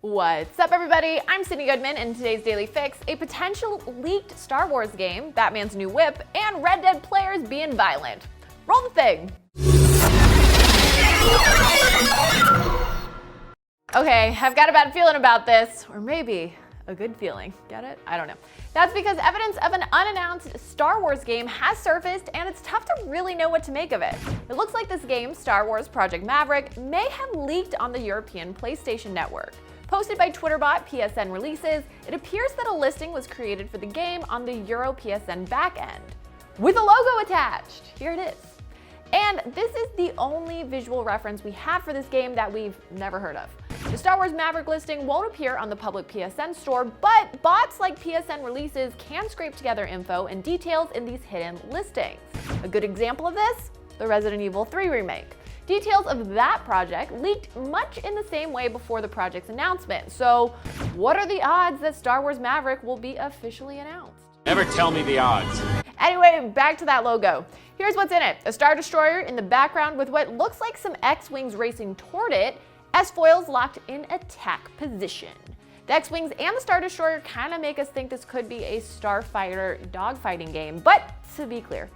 What's up, everybody? I'm Sydney Goodman, and in today's Daily Fix, a potential leaked Star Wars game, Batman's new whip, and Red Dead players being violent. Roll the thing. Okay, I've got a bad feeling about this, or maybe a good feeling. Get it? I don't know. That's because evidence of an unannounced Star Wars game has surfaced, and it's tough to really know what to make of it. It looks like this game, Star Wars Project Maverick, may have leaked on the European PlayStation Network. Posted by Twitter bot PSN Releases, it appears that a listing was created for the game on the Euro PSN backend, with a logo attached. Here it is. And this is the only visual reference we have for this game that we've never heard of. The Star Wars Maverick listing won't appear on the public PSN store, but bots like PSN Releases can scrape together info and details in these hidden listings. A good example of this? The Resident Evil 3 remake. Details of that project leaked much in the same way before the project's announcement. So what are the odds that Star Wars Maverick will be officially announced? Never tell me the odds. Anyway, back to that logo. Here's what's in it. A Star Destroyer in the background with what looks like some X-Wings racing toward it as foils locked in attack position. The X-Wings and the Star Destroyer kind of make us think this could be a starfighter dogfighting game, but to be clear,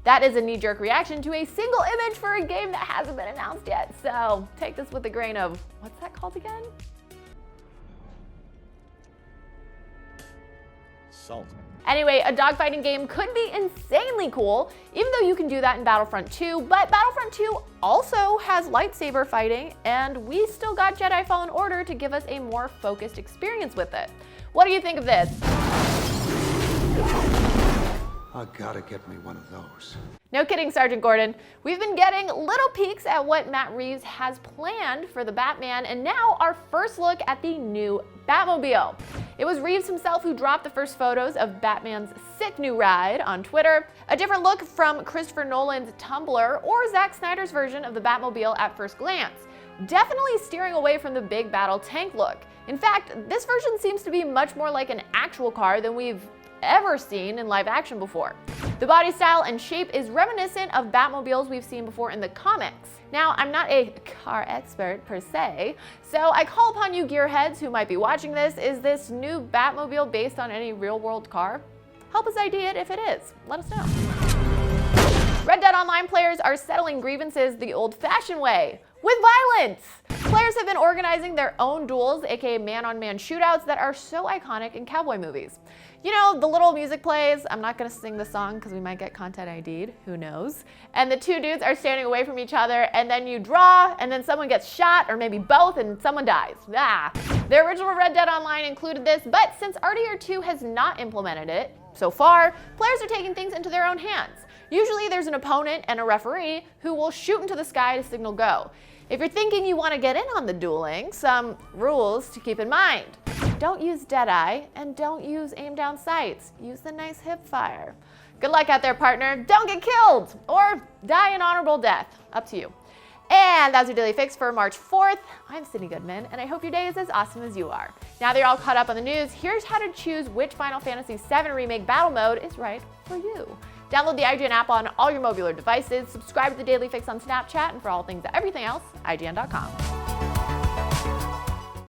that is a knee-jerk reaction to a single image for a game that hasn't been announced yet. So take this with a grain of, what's that called again? Salt. Anyway, a dogfighting game could be insanely cool, even though you can do that in Battlefront 2, but Battlefront 2 also has lightsaber fighting, and we still got Jedi Fallen Order to give us a more focused experience with it. What do you think of this? I gotta get me one of those. No kidding, Sergeant Gordon. We've been getting little peeks at what Matt Reeves has planned for the Batman, and now our first look at the new Batmobile. It was Reeves himself who dropped the first photos of Batman's sick new ride on Twitter. A different look from Christopher Nolan's Tumblr or Zack Snyder's version of the Batmobile at first glance. Definitely steering away from the big battle tank look. In fact, this version seems to be much more like an actual car than we've ever seen in live action before. The body style and shape is reminiscent of Batmobiles we've seen before in the comics. Now, I'm not a car expert per se, so I call upon you gearheads who might be watching this. Is this new Batmobile based on any real-world car? Help us ID it if it is. Let us know. Red Dead Online players are settling grievances the old-fashioned way, with violence. Players have been organizing their own duels, aka man-on-man shootouts that are so iconic in cowboy movies. You know, the little music plays. I'm not gonna sing the song because we might get content ID'd, who knows? And the two dudes are standing away from each other, and then you draw, and then someone gets shot, or maybe both, and someone dies. The original Red Dead Online included this, but since RDR 2 has not implemented it so far, players are taking things into their own hands. Usually there's an opponent and a referee who will shoot into the sky to signal go. If you're thinking you want to get in on the dueling, some rules to keep in mind. Don't use Deadeye, and don't use aim down sights. Use the nice hip fire. Good luck out there, partner. Don't get killed, or die an honorable death. Up to you. And that's your Daily Fix for March 4th. I'm Sydney Goodman, and I hope your day is as awesome as you are. Now that you're all caught up on the news, here's how to choose which Final Fantasy VII Remake battle mode is right for you. Download the IGN app on all your mobile devices, subscribe to the Daily Fix on Snapchat, and for all things and everything else, IGN.com.